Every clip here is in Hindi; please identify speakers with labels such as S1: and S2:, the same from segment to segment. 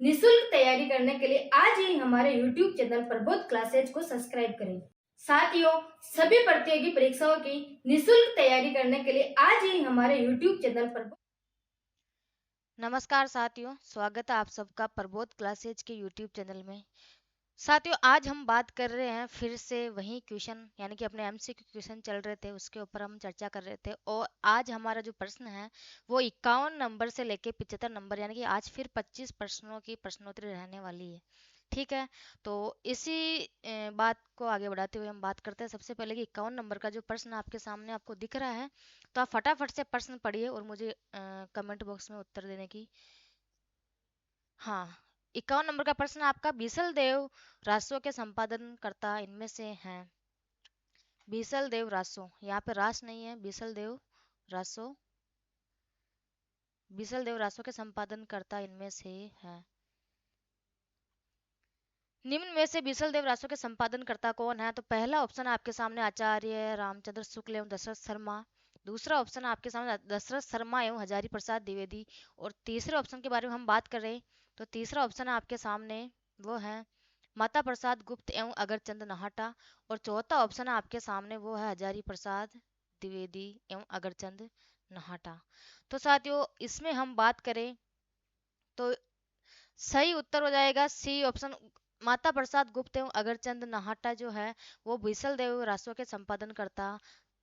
S1: निशुल्क तैयारी करने के लिए आज ही हमारे YouTube चैनल प्रबोध क्लासेज को सब्सक्राइब करें। साथियों, सभी प्रतियोगी परीक्षाओं की निशुल्क तैयारी करने के लिए आज ही हमारे YouTube चैनल पर
S2: नमस्कार साथियों, स्वागत है आप सबका प्रबोध क्लासेज के यूट्यूब चैनल में। साथियों, आज हम बात कर रहे हैं फिर से वही क्वेश्चन, यानी कि अपने एमसीक्यू क्वेश्चन चल रहे थे उसके ऊपर हम चर्चा कर रहे थे। और आज हमारा जो प्रश्न है वो 51 नंबर से लेके 75 नंबर, यानी कि आज फिर 25 प्रश्नों की प्रश्नोत्तरी रहने वाली है। ठीक है, तो इसी बात को आगे बढ़ाते हुए हम बात करते हैं सबसे पहले कि 51 नंबर का जो प्रश्न आपके सामने आपको दिख रहा है, तो आप फटाफट से प्रश्न पढ़िए और मुझे कमेंट बॉक्स में उत्तर देने की। हाँ, 51 नंबर का प्रश्न आपका, बीसल देव रासो के संपादन करता इनमें से हैं। बीसल देव रासो, यहाँ पे रास नहीं है, बीसल देव रासो, बीसल देव रासो के संपादन करता इनमें से है। निम्न में से बीसल देव रासो के संपादन करता कौन है? तो पहला ऑप्शन आपके सामने आचार्य रामचंद्र शुक्ल एवं दशरथ शर्मा। दूसरा ऑप्शन आपके सामने दशरथ शर्मा एवं हजारी प्रसाद द्विवेदी। और तीसरे ऑप्शन के बारे में हम बात कर रहे हैं, तो तीसरा ऑप्शन आपके सामने वो है माता प्रसाद गुप्त एवं अगरचंद नाहटा। और चौथा ऑप्शन आपके सामने वो है हजारी प्रसाद द्विवेदी एवं अगरचंद नाहटा। तो साथियों, इसमें हम बात करें तो सही उत्तर हो जाएगा सी ऑप्शन, माता प्रसाद गुप्त एवं अगरचंद नाहटा जो है वो बीसल देव रासो के संपादन करता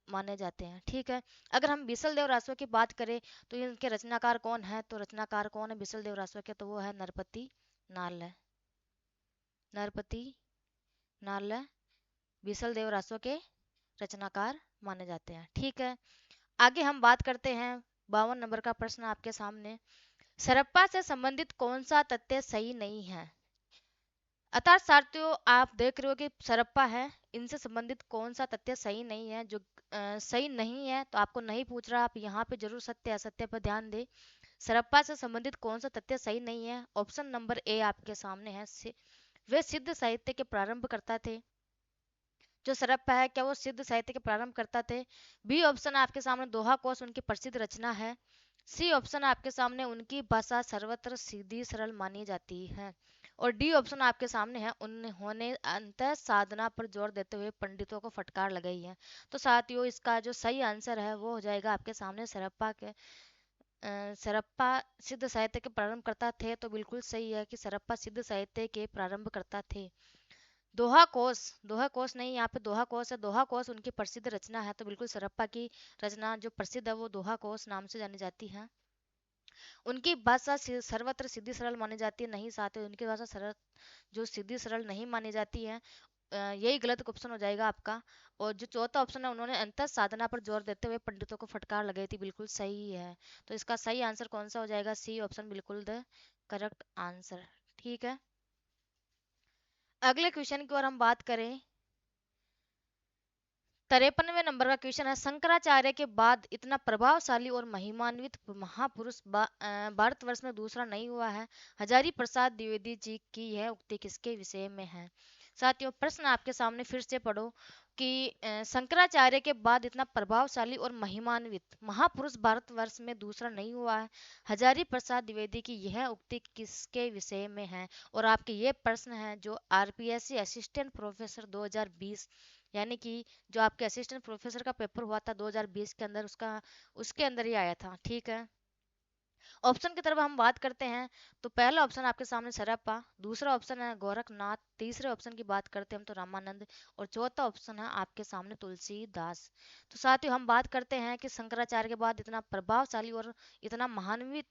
S2: माने जाते हैं। ठीक है, अगर हम बीसल देव रासो की बात करें तो इनके रचनाकार कौन है? तो रचनाकार कौन है बीसल देव रासो के? तो वो है नरपति नाल। नरपति नाल बीसल देव रासो के रचनाकार माने जाते हैं। ठीक है, आगे हम बात करते हैं 52 नंबर का प्रश्न आपके सामने। सरप्पा से संबंधित कौन सा तथ्य सही नहीं है? अतः साथियों, आप देख रहे हो कि सरप्पा है, इनसे संबंधित कौन सा तथ्य सही नहीं है? जो सही नहीं है तो आपको नहीं पूछ रहा, आप यहाँ पे जरूर सत्य असत्य पर ध्यान दे। सरप्पा से संबंधित कौन सा तथ्य सही नहीं है? ऑप्शन नंबर ए आपके सामने है, वे सिद्ध साहित्य के प्रारंभ करता थे। जो सरप्पा है, क्या वो सिद्ध साहित्य के प्रारंभ करता थे? बी ऑप्शन आपके सामने दोहा कोश उनकी प्रसिद्ध रचना है। सी ऑप्शन आपके सामने उनकी भाषा सर्वत्र सीधी सरल मानी जाती है। और डी ऑप्शन आपके सामने है उन्होंने अंत साधना पर जोर देते हुए पंडितों को फटकार लगाई है। तो साथियों, इसका जो सही आंसर है वो हो जाएगा आपके सामने सरप्पा के सरप्पा सिद्ध साहित्य के प्रारंभ करता थे। तो बिल्कुल सही है कि सरप्पा सिद्ध साहित्य के प्रारंभ करता थे। दोहा कोश, दोहा कोश नहीं, यहाँ पे दोहा कोश है, दोहा कोश उनकी प्रसिद्ध रचना है। तो बिल्कुल सरप्पा की रचना जो प्रसिद्ध है वो दोहा कोश नाम से जानी जाती है। उनकी भाषा सर्वत्र सीधी सरल मानी जाती है, नहीं साथ उनकी भाषा सरल जो सीधी सरल नहीं मानी जाती है। यही गलत ऑप्शन हो जाएगा आपका। और जो चौथा ऑप्शन है उन्होंने अंतर साधना पर जोर देते हुए पंडितों को फटकार लगाई थी, बिल्कुल सही है। तो इसका सही आंसर कौन सा हो जाएगा? सी ऑप्शन बिल्कुल द करेक्ट आंसर। ठीक है, अगले क्वेश्चन की ओर हम बात करें। 53वें नंबर का क्वेश्चन है, शंकराचार्य के बाद इतना प्रभावशाली और महिमान्वित महापुरुष भारतवर्ष में दूसरा नहीं हुआ है। हजारी प्रसाद द्विवेदी जी की यह उक्ति किसके विषय में है? साथियों, प्रश्न आपके सामने फिर से पढ़ो कि शंकराचार्य के बाद इतना प्रभावशाली और महिमान्वित महापुरुष भारतवर्ष में दूसरा नहीं हुआ है। हजारी प्रसाद द्विवेदी की यह उक्ति किसके विषय में है? और आपके ये प्रश्न है जो आरपीएससी असिस्टेंट प्रोफेसर 2020, यानी कि जो आपके असिस्टेंट प्रोफेसर का पेपर हुआ था 2020 के अंदर, उसके अंदर ही आया था। ठीक है, ऑप्शन की तरफ हम बात करते हैं तो पहला ऑप्शन आपके सामने सरप्पा, दूसरा ऑप्शन है गोरखनाथ, तीसरे ऑप्शन की बात करते हैं हम तो रामानंद, और चौथा ऑप्शन है आपके सामने तुलसीदास। तो साथियों, हम बात करते हैं कि शंकराचार्य के बाद इतना प्रभावशाली और इतना महान्वित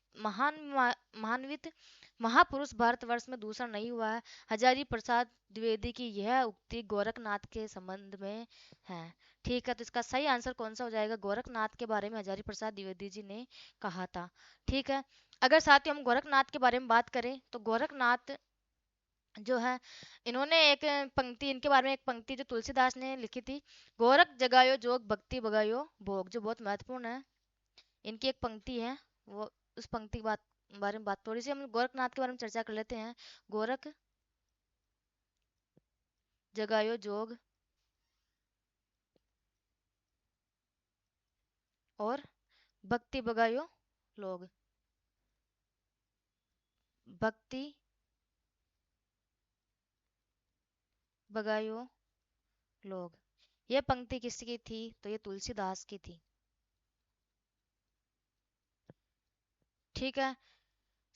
S2: महापुरुष भारतवर्ष में दूसरा नहीं हुआ है। हजारी प्रसाद द्विवेदी की यह उक्ति गोरखनाथ के संबंध में है। ठीक है, तो इसका सही आंसर कौन सा हो जाएगा? गोरखनाथ के बारे में हजारी प्रसाद द्विवेदी जी ने कहा था। ठीक है, अगर साथियों हम गोरखनाथ के बारे में बात करें तो गोरखनाथ जो है, इन्होंने एक पंक्ति, इनके बारे में एक पंक्ति जो तुलसीदास ने लिखी थी, गोरख जगायो जोग भक्ति बगायो भोग, जो बहुत महत्वपूर्ण है। इनकी एक पंक्ति है, वो उस पंक्ति के बारे में बात, थोड़ी सी हम गोरखनाथ के बारे में चर्चा कर लेते हैं। गोरख जगायो जोग और भक्ति बगायो लोग, भक्ति बगायो लोग। ये पंक्ति किसकी थी? तो ये तुलसीदास की थी। ठीक है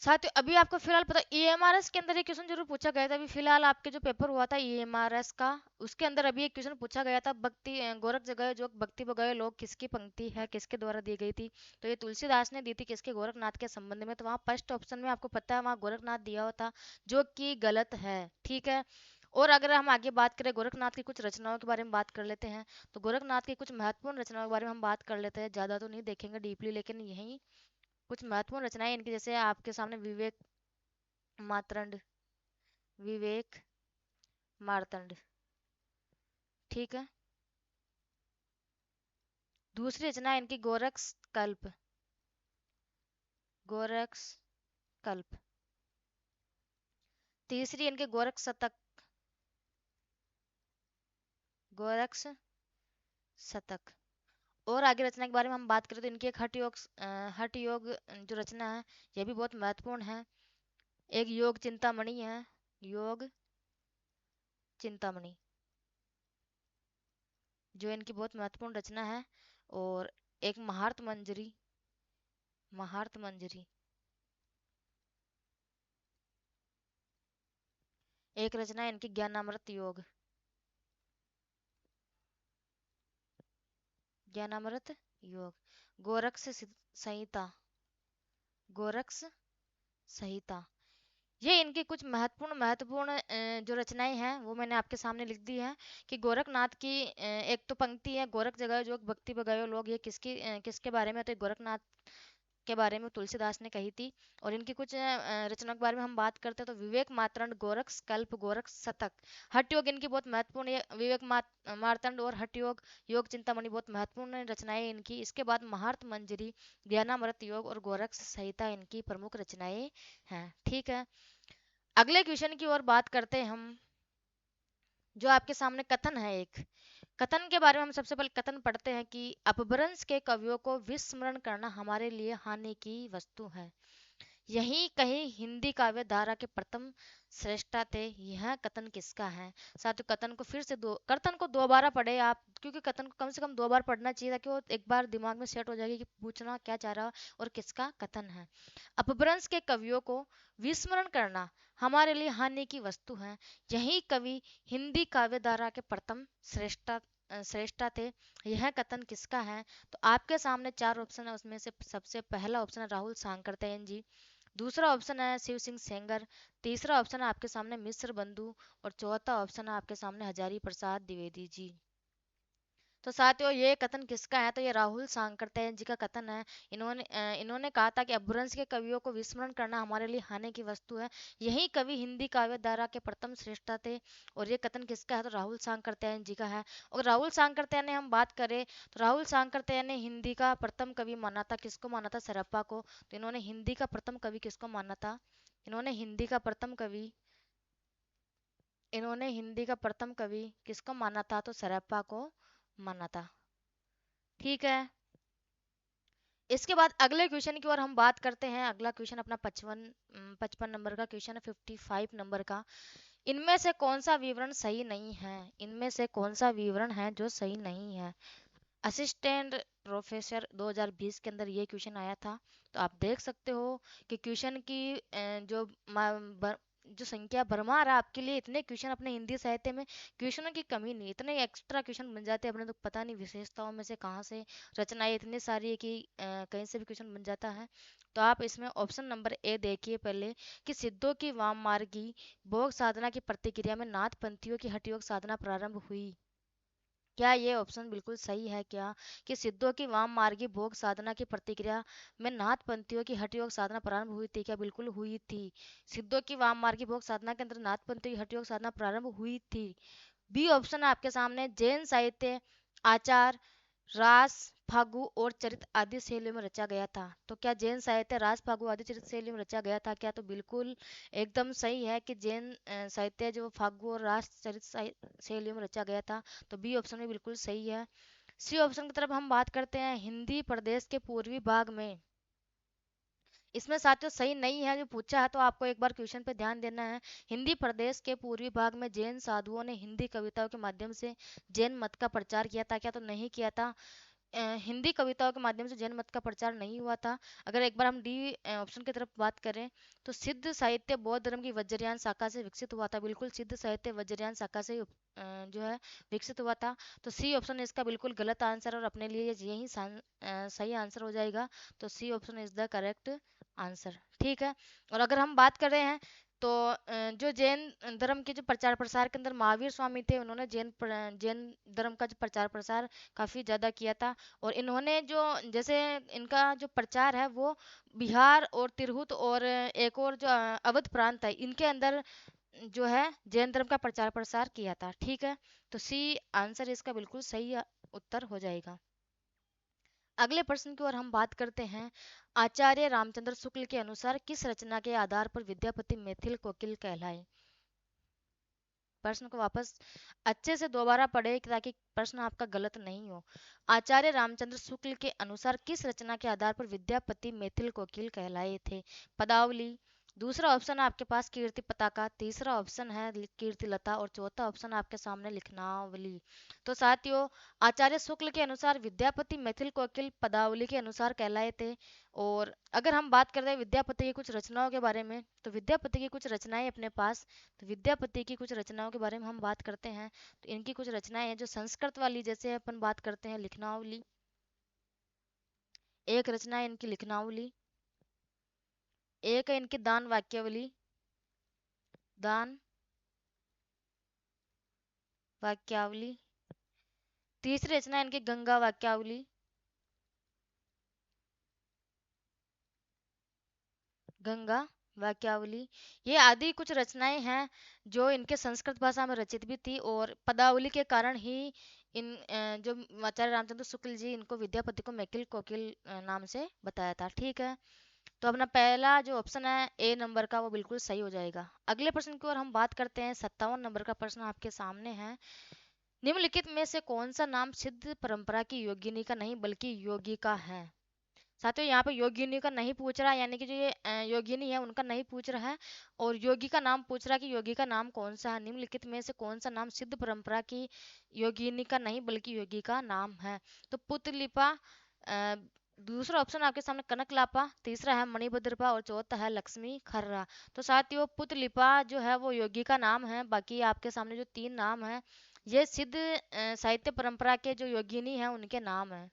S2: साथियों, अभी आपको फिलहाल पता ईएमआरएस के अंदर ये क्वेश्चन जरूर पूछा गया था। अभी फिलहाल आपके जो पेपर हुआ था ईएमआरएस का, उसके अंदर अभी एक क्वेश्चन पूछा गया था, भक्ति गोरख जगह जो भक्ति बगाए लोग किसकी पंक्ति है, किसके द्वारा दी गई थी? तो ये तुलसीदास ने दी थी। किसके? गोरखनाथ के संबंध में। तो वहाँ फर्स्ट ऑप्शन में आपको पता है वहाँ गोरखनाथ दिया हुआ था, जो कि गलत है। ठीक है, और अगर हम आगे बात करें गोरखनाथ की कुछ रचनाओं के बारे में बात कर लेते हैं, तो गोरखनाथ की कुछ महत्वपूर्ण रचनाओं के बारे में हम बात कर लेते हैं। ज्यादा तो नहीं देखेंगे डीपली, लेकिन यही कुछ महत्वपूर्ण रचनाएं इनकी, जैसे आपके सामने विवेक मातरंड, विवेक मार्तंड। ठीक है, दूसरी रचना है इनकी गोरक्स कल्प, गोरक्स कल्प। तीसरी इनकी गोरक्ष शतक, गोरक्ष शतक। और आगे रचना के बारे में हम बात करें तो इनकी एक हठ योग जो रचना है, यह भी बहुत महत्वपूर्ण है। एक योग चिंतामणि है, योग चिंतामणि, जो इनकी बहुत महत्वपूर्ण रचना है। और एक महार्त मंजरी, महार्त मंजरी। एक रचना है इनकी ज्ञानामृत योग, ज्ञानामृत योग। गोरक्ष संहिता, गोरक्ष संहिता। ये इनकी कुछ महत्वपूर्ण जो रचनाएं हैं वो मैंने आपके सामने लिख दी है। कि गोरखनाथ की एक तो पंक्ति है, गोरख जगह जो भक्ति बगायो लोग, ये किसके बारे में? तो ये गोरखनाथ के बारे में तुलसीदास ने कही थी। और इनकी कुछ रचनाओं के बारे में हम बात करते हैं तो विवेक मातरंड, गोरख कल्प, गोरख शतक। हठ योग इनकी बहुत महत्वपूर्ण है, विवेक मार्तंड और हठ योग, योग चिंतामणि बहुत महत्वपूर्ण रचनाएं इनकी। इसके बाद महार्त मंजरी, ज्ञानामृत योग और गोरख संहिता इनकी प्रमुख रचनाएं हैं। ठीक है, अगले क्वेश्चन की ओर बात करते हैं हम। जो आपके सामने कथन है, एक कथन के बारे में हम सबसे पहले कथन पढ़ते हैं कि अपभ्रंश के कवियों को विस्मरण करना हमारे लिए हानि की वस्तु है। यही कहीं हिंदी काव्य धारा के प्रथम श्रेष्ठा थे। यह कथन किसका है? साथियों कथन को फिर से कथन को दो बार पढ़े आप, क्योंकि कथन को कम से कम दो बार पढ़ना चाहिए ताकि वो एक बार दिमाग में सेट हो जाएगी कि पूछना क्या चाह रहा और किसका कथन है। अपभ्रंश के कवियों को विस्मरण करना हमारे लिए हानि की वस्तु है। यही कवि हिंदी काव्य धारा के प्रथम श्रेष्ठा थे। यह कथन किसका है? तो आपके सामने चार ऑप्शन है, उसमें से सबसे पहला ऑप्शन है राहुल सांकृत्यायन जी, दूसरा ऑप्शन है शिव सिंह सेंगर, तीसरा ऑप्शन है आपके सामने मिश्र बंधु, और चौथा ऑप्शन है आपके सामने हजारी प्रसाद द्विवेदी जी। तो साथियों ये कथन किसका है? तो ये राहुल सांकृत्यायन जी का कथन है। इन्होंने कहा था कि अपभ्रंश के कवियों को विस्मरण करना हमारे लिए हानि की वस्तु है। यही कवि हिंदी काव्य धारा के प्रथम श्रेष्ठा थे। और ये कथन किसका है? तो राहुल सांकृत्यायन जी का है। और राहुल सांकृत्यायन ने हम बात करें तो राहुल सांकृत्यायन ने हिंदी का प्रथम कवि माना था। किसको माना था? सरप्पा को। तो इन्होंने हिंदी का प्रथम कवि किसको माना था? इन्होंने हिंदी का प्रथम कवि इन्होंने हिंदी का प्रथम कवि किसको माना था? तो सरप्पा को माना था। ठीक है, इसके बाद अगले क्वेश्चन की ओर हम बात करते हैं। अगला क्वेश्चन अपना 55 नंबर का क्वेश्चन है, 55 नंबर का। इनमें से कौन सा विवरण सही नहीं है? इनमें से कौन सा विवरण है जो सही नहीं है? असिस्टेंट प्रोफेसर 2020 के अंदर ये क्वेश्चन आया था। तो आप देख सकते हो कि क्वेश्चन की जो संख्या भरमार है आपके लिए। इतने क्वेश्चन अपने हिंदी साहित्य में क्वेश्चनों की कमी नहीं, इतने एक्स्ट्रा क्वेश्चन बन जाते हैं अपने, तो पता नहीं विशेषताओं में से कहाँ से रचनाएं इतनी सारी है कि कहीं से भी क्वेश्चन बन जाता है। तो आप इसमें ऑप्शन नंबर ए देखिए पहले, कि सिद्धों की वाम मार्गी भोग साधना की प्रतिक्रिया में नाथ पंथियों की हठयोग साधना प्रारंभ हुई। क्या ये ऑप्शन बिल्कुल सही है क्या? कि सिद्धों की वाम मार्गी भोग साधना की प्रतिक्रिया में नाथ पंथियों की हठ योग साधना प्रारंभ हुई थी? क्या बिल्कुल हुई थी? सिद्धों की वाम मार्गी भोग साधना के अंदर नाथ पंथियों की हठ योग साधना प्रारंभ हुई थी। बी ऑप्शन है आपके सामने, जैन साहित्य आचार रास फागु और चरित आदि शैलियों में रचा गया था। तो क्या जैन साहित्य रास फागु आदि चरित शैली में रचा गया था क्या? तो बिल्कुल एकदम सही है कि जैन साहित्य जो फागु और रास चरित शैलियों में रचा गया था। तो बी ऑप्शन में बिल्कुल सही है। सी ऑप्शन की तरफ हम बात करते हैं। हिंदी प्रदेश के पूर्वी भाग में इसमें साथियों सही नहीं है जो पूछा है, तो आपको एक बार क्वेश्चन पे ध्यान देना है। हिंदी प्रदेश के पूर्वी भाग में जैन साधुओं ने हिंदी कविताओं के माध्यम से जैन मत का प्रचार किया था क्या? तो नहीं किया था। हिंदी कविताओं के माध्यम से जैन मत का प्रचार नहीं हुआ था। अगर एक बार हम डी ऑप्शन की तरफ बात करें, तो सिद्ध साहित्य बौद्ध धर्म की वज्रयान शाखा से विकसित हुआ था। बिल्कुल सिद्ध साहित्य वज्रयान शाखा से जो है विकसित हुआ था। तो सी ऑप्शन इसका बिल्कुल गलत आंसर, और अपने लिए यही सही आंसर हो जाएगा। तो C option is the correct answer. ठीक है। और अगर हम बात कर रहे हैं, तो जो जैन धर्म के जो प्रचार प्रसार के अंदर महावीर स्वामी थे, उन्होंने जैन धर्म का जो प्रचार प्रसार काफ़ी ज़्यादा किया था। और इन्होंने जो जैसे इनका जो प्रचार है वो बिहार और तिरहुत और एक और जो अवध प्रांत है, इनके अंदर जो है जैन धर्म का प्रचार प्रसार किया था। ठीक है। तो सी आंसर इसका बिल्कुल सही उत्तर हो जाएगा। अगले प्रश्न की ओर हम बात करते हैं। आचार्य रामचंद्र शुक्ल के अनुसार किस रचना के आधार पर विद्यापति मैथिल कोकिल कहलाए? प्रश्न को वापस अच्छे से दोबारा पढ़े ताकि प्रश्न आपका गलत नहीं हो। आचार्य रामचंद्र शुक्ल के अनुसार किस रचना के आधार पर विद्यापति मैथिल कोकिल कहलाए थे? पदावली। दूसरा ऑप्शन है आपके पास कीर्ति पताका, तीसरा ऑप्शन है कीर्ति लता, और चौथा ऑप्शन आपके सामने लिखनावली। तो साथियों, आचार्य शुक्ल के अनुसार विद्यापति मैथिल कोकिल पदावली के अनुसार कहलाए थे। और अगर हम बात करते हैं विद्यापति की कुछ रचनाओं के बारे में, तो विद्यापति की कुछ रचनाएं अपने पास, तो विद्यापति की कुछ रचनाओं के बारे में हम बात करते हैं। तो इनकी कुछ रचनाएं हैं जो संस्कृत वाली, जैसे अपन बात करते हैं लिखनावली। एक रचना है इनकी लिखनावली। एक है इनकी दान वाक्यावली। दान वाक्यावली। तीसरी रचना है इनकी गंगा वाक्यावली। गंगा वाक्यावली। ये आदि कुछ रचनाएं हैं जो इनके संस्कृत भाषा में रचित भी थी, और पदावली के कारण ही इन जो आचार्य रामचंद्र शुक्ल जी, इनको विद्यापति को मैथिल कोकिल नाम से बताया था। ठीक है। तो अपना पहला जो ऑप्शन है ए नंबर का, वो बिल्कुल सही हो जाएगा। अगले प्रश्न की ओर हम बात करते हैं। 57 नंबर का प्रश्न आपके सामने है। निम्नलिखित में से कौन सा नाम सिद्ध परंपरा की योगिनी का नहीं बल्कि योगी का है? साथियों, यहाँ पे योगिनी का नहीं पूछ रहा, यानी कि जो ये योगिनी है उनका नहीं पूछ रहा है, और योगी का नाम पूछ रहा है कि योगी का नाम कौन सा है। निम्नलिखित में से कौन सा नाम सिद्ध परंपरा की योगिनी का नहीं बल्कि योगी का नाम है? तो पुतलिपा, अ, दूसरा ऑप्शन आपके सामने कनकलापा, तीसरा है मणिभद्रपा, और चौथा है लक्ष्मी खर्रा। तो साथियों, पुतलिपा जो है वो योगी का नाम है। बाकी आपके सामने जो तीन नाम है, ये सिद्ध साहित्य परंपरा के जो योगिनी है उनके नाम है।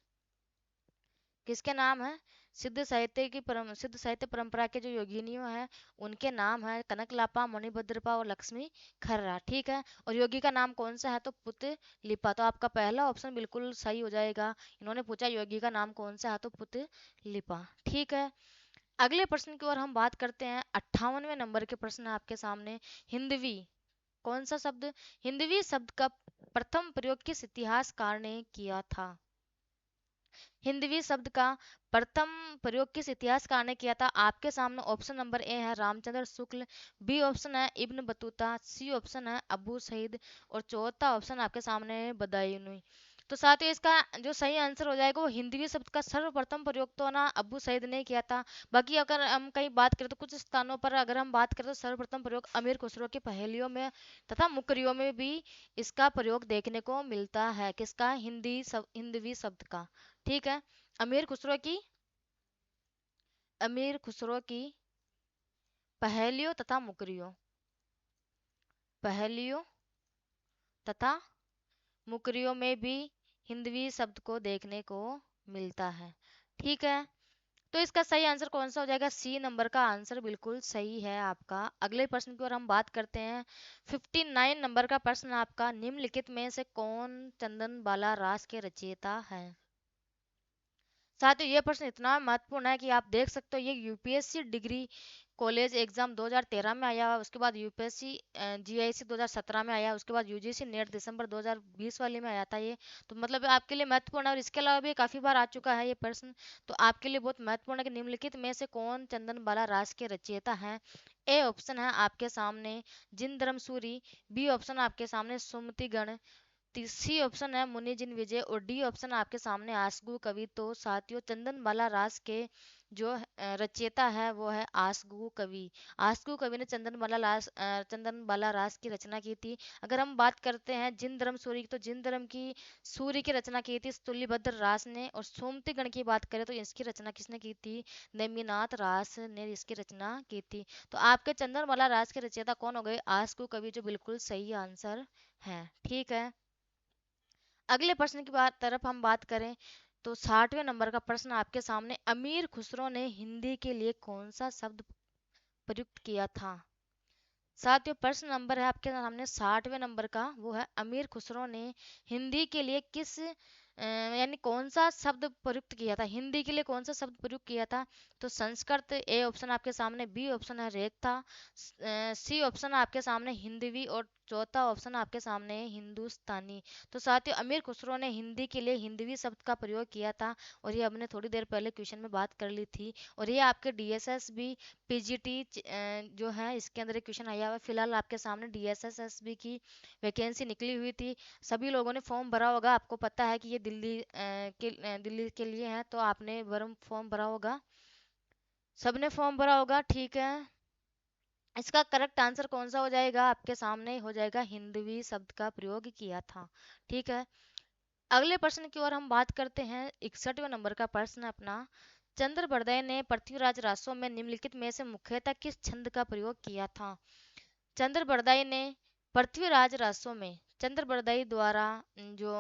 S2: किसके नाम है? सिद्ध साहित्य परंपरा के जो योगिनियों हैं उनके नाम है कनकलापा, मणिभद्रपा और लक्ष्मी खर्रा। ठीक है। और योगी का नाम कौन सा है? तो पुतलिपा। तो आपका पहला ऑप्शन बिल्कुल सही हो जाएगा। इन्होंने पूछा योगी का नाम कौन सा है, तो पुतलिपा। ठीक है। अगले प्रश्न की ओर हम बात करते हैं। 58वें नंबर के प्रश्न है आपके सामने। हिंदवी, कौन सा शब्द? हिंदवी शब्द का प्रथम प्रयोग किस इतिहासकार ने किया था? हिंदवी शब्द का प्रथम प्रयोग किस इतिहासकार ने किया था? आपके सामने ऑप्शन नंबर ए है रामचंद्र शुक्ल, बी ऑप्शन है इब्न बतूता, सी ऑप्शन है अबू सईद, और चौथा ऑप्शन आपके सामने है बदायूनी। तो साथ ही इसका जो सही आंसर हो जाएगा वो हिंदवी शब्द का सर्वप्रथम प्रयोग तो ना अबू सईद ने किया था। बाकी अगर हम कहीं बात करें तो कुछ स्थानों पर अगर हम बात करें तो सर्वप्रथम प्रयोग अमीर खुसरो की पहेलियों में तथा मुकरियों में भी इसका प्रयोग देखने को मिलता है। किसका? हिंदवी शब्द का। ठीक है। अमीर खुसरो की अमीर खुसरो की पहेलियों तथा मुकरियों, पहेलियों तथा मुकरियों में भी हिंदवी शब्द को देखने को मिलता है। ठीक है। तो इसका सही आंसर कौन सा हो जाएगा? सी नंबर का आंसर बिल्कुल सही है आपका। अगले प्रश्न की ओर हम बात करते हैं। 59 नंबर का प्रश्न आपका। निम्नलिखित में से कौन चंदन बाला रास के रचयिता है? साथियों, ये प्रश्न इतना महत्वपूर्ण है कि आप देख सकते हो, ये यूपीएससी डिग्री कॉलेज एग्जाम 2013 में आया, उसके बाद यूपीएससी जीआईसी 2017 में आया, उसके बाद यूजीसी नेट दिसंबर 2020 वाले में आया था ये। तो मतलब आपके लिए महत्वपूर्ण है, और इसके अलावा भी काफी बार आ चुका है ये प्रश्न। तो आपके लिए बहुत महत्वपूर्ण है कि निम्नलिखित में से कौन चंदन बाला रास के रचयिता है? ए ऑप्शन है आपके सामने जिन धर्मसूरी, बी ऑप्शन आपके सामने सुमति गण, सी ऑप्शन है मुनि जिन विजय और डी ऑप्शन आपके सामने आसगु कवि। तो साथियों चंदनबाला रास के जो रचयिता है वो है आसगु कवि। आसगु कवि ने चंदनबाला रास की रचना की थी। अगर हम बात करते हैं जिन धर्म सूर्य की, तो जिन धर्म की सूर्य की रचना की थी तुल्यभद्र रास ने। और सोमती गण की बात करें तो इसकी रचना किसने की थी? नेमिनाथ रास ने इसकी रचना की थी। तो आपके चंदनबाला रास के रचयिता कौन हो गए? आसगु कवि, जो बिल्कुल सही आंसर है। ठीक है, अगले प्रश्न की तरफ हम बात करें तो 60वें नंबर का प्रश्न आपके सामने, अमीर खुसरो ने हिंदी के लिए कौन सा शब्द प्रयुक्त किया था? साथियों प्रश्न नंबर है आपके सामने 60वें नंबर का, वो है अमीर खुसरो ने हिंदी के लिए यानी कौन सा शब्द प्रयुक्त किया था? हिंदी के लिए कौन सा शब्द प्रयुक्त किया था? तो संस्कृत ए ऑप्शन आपके सामने, बी ऑप्शन है रेखता, सी ऑप्शन आपके सामने हिंदवी, और चौथा ऑप्शन आपके सामने है हिंदुस्तानी। तो साथियों अमीर खुसरो ने हिंदी के लिए हिंदवी शब्द का प्रयोग किया था, और ये हमने थोड़ी देर पहले क्वेश्चन में बात कर ली थी। और ये आपके डीएसएस भी पीजीटी जो है इसके अंदर एक क्वेश्चन आया हुआ है। फिलहाल आपके सामने डीएसएसएसबी की वैकेंसी निकली हुई थी, सभी लोगों ने फॉर्म भरा होगा। आपको पता है कि ये दिल्ली के लिए है, तो आपने फॉर्म भरा होगा, सबने फॉर्म भरा होगा। ठीक है, इसका करेक्ट आंसर कौन सा हो जाएगा? आपके सामने हो जाएगा हिंदवी शब्द का प्रयोग किया था। ठीक है, अगले प्रश्न की ओर हम बात करते हैं। 61वें नंबर का प्रश्न अपना, चंद्रबरदाई ने पृथ्वीराज रासो में निम्नलिखित में से मुख्यतः किस छंद का प्रयोग किया था? चंद्रबरदाई ने पृथ्वीराज रासो में, चंद्रबरदाई द्वारा जो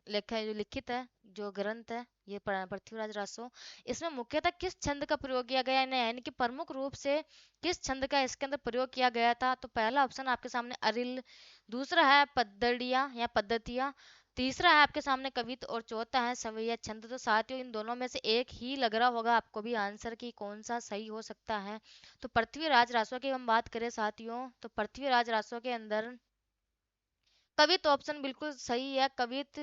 S2: लेखा जो लिखित है, जो ग्रंथ है ये पृथ्वीराज रासो, इसमें मुख्यतः किस छंद का प्रयोग किया गया है, यानी कि प्रमुख रूप से किस छंद का इसके अंदर प्रयोग किया गया था? तो पहला ऑप्शन आपके सामने अरिल, दूसरा है पद्दड़िया या पद्धतिया, तीसरा है आपके सामने कवित, और चौथा है सवैया छंद। तो साथियों इन दोनों में से एक ही लग रहा होगा आपको भी आंसर की कौन सा सही हो सकता है। तो पृथ्वीराज रासो की हम बात करें साथियों, तो पृथ्वीराज रासो के अंदर कवित ऑप्शन बिल्कुल सही है। कवित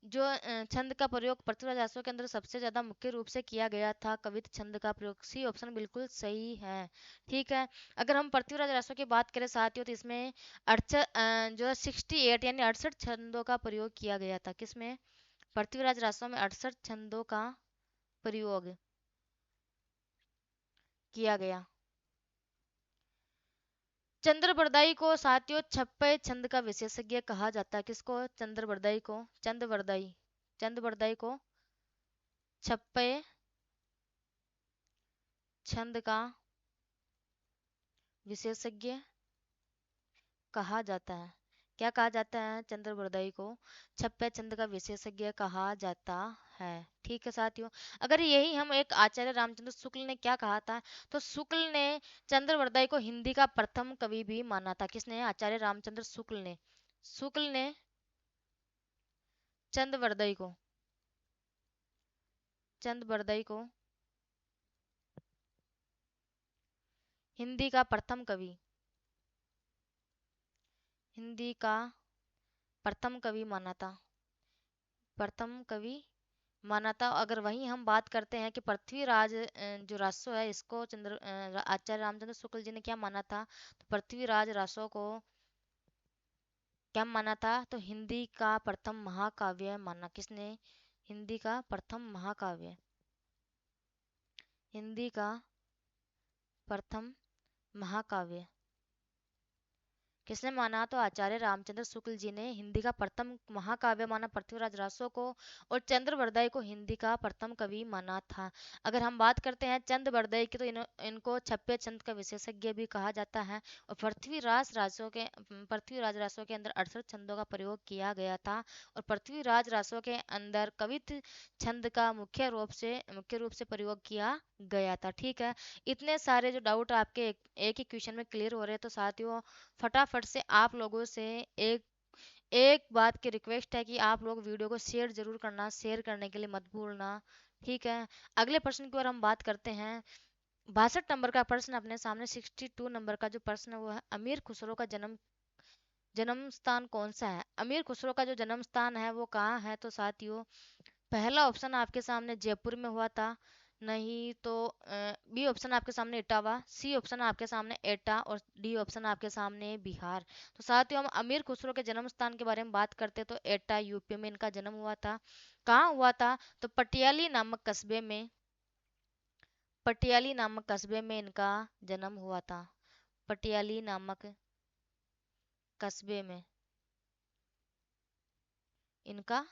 S2: जो छंद का प्रयोग पृथ्वीराज रासो के अंदर सबसे ज्यादा मुख्य रूप से किया गया था, कवित छंद का प्रयोग, सी ऑप्शन बिल्कुल सही है। ठीक है, अगर हम पृथ्वीराज रासो की बात करें साथियों, तो इसमें 68 जो है 68 यानी 68 छंदों का प्रयोग किया गया था। किसमें? पृथ्वीराज रासो में 68 छंदों का प्रयोग किया गया। चंद्रबरदाई को साथियों छप्पय छंद का विशेषज्ञ कहा जाता है। किसको? चंद्रबरदाई को, चंद्रबरदाई को छप्पय छंद का विशेषज्ञ कहा जाता है। क्या कहा जाता है? चंद्रबरदाई को छप्पय छंद का विशेषज्ञ कहा जाता है। ठीक है साथियों, अगर यही हम एक आचार्य रामचंद्र शुक्ल ने क्या कहा था, तो शुक्ल ने चंद्रबरदाई को हिंदी का प्रथम कवि भी माना था। किसने? आचार्य रामचंद्र शुक्ल ने चंद्रबरदाई को चंद्रबरदाई को हिंदी का प्रथम कवि हिंदी का प्रथम कवि माना था, प्रथम कवि माना था। अगर वहीं हम बात करते हैं कि पृथ्वीराज जो रासो है इसको आचार्य रामचंद्र शुक्ल जी ने क्या माना था, तो पृथ्वीराज रासो को क्या माना था? तो हिंदी का प्रथम महाकाव्य माना। किसने? हिंदी का प्रथम महाकाव्य, हिंदी का प्रथम महाकाव्य किसने माना? तो आचार्य रामचंद्र शुक्ल जी ने हिंदी का प्रथम महाकाव्य माना पृथ्वीराज रासो को, और चंद्रबरदाई को हिंदी का प्रथम कवि माना था। अगर हम बात करते हैं चंद्रबरदाई की, तो इनको छप्पय छंद का विशेषज्ञ भी कहा जाता है। और पृथ्वीराज रासो के अंदर 68 छंदों का प्रयोग किया गया था, और पृथ्वीराज रासो के अंदर कवित छंद का मुख्य रूप से प्रयोग किया गया था। ठीक है, इतने सारे जो डाउट आपके एक ही क्वेश्चन में क्लियर हो रहे हैं, तो साथियों फटाफट से आप लोगों से एक एक बात की रिक्वेस्ट है कि आप लोग वीडियो को शेयर जरूर करना, शेयर करने के लिए मत भूलना। ठीक है, अगले प्रश्न की ओर हम बात करते हैं। 62 नंबर का प्रश्न अपने सामने, 62 नंबर का जो प्रश्न है वो है, अमीर खुसरो का जन्म स्थान कौन सा है? अमीर खुसरो का जो जन्म स्थान है वो कहाँ है? तो साथियों पहला ऑप्शन आपके सामने जयपुर में हुआ था, नहीं तो बी ऑप्शन आपके सामने इटावा, सी ऑप्शन आपके सामने एटा और डी ऑप्शन आपके सामने बिहार। तो साथियों हम अमीर खुसरो के जन्म स्थान के बारे में बात करते तो एटा यूपी में इनका जन्म हुआ था। कहाँ हुआ था? तो पटियाली नामक कस्बे में, पटियाली नामक कस्बे में इनका जन्म हुआ था। पटियाली नामक कस्बे में इनका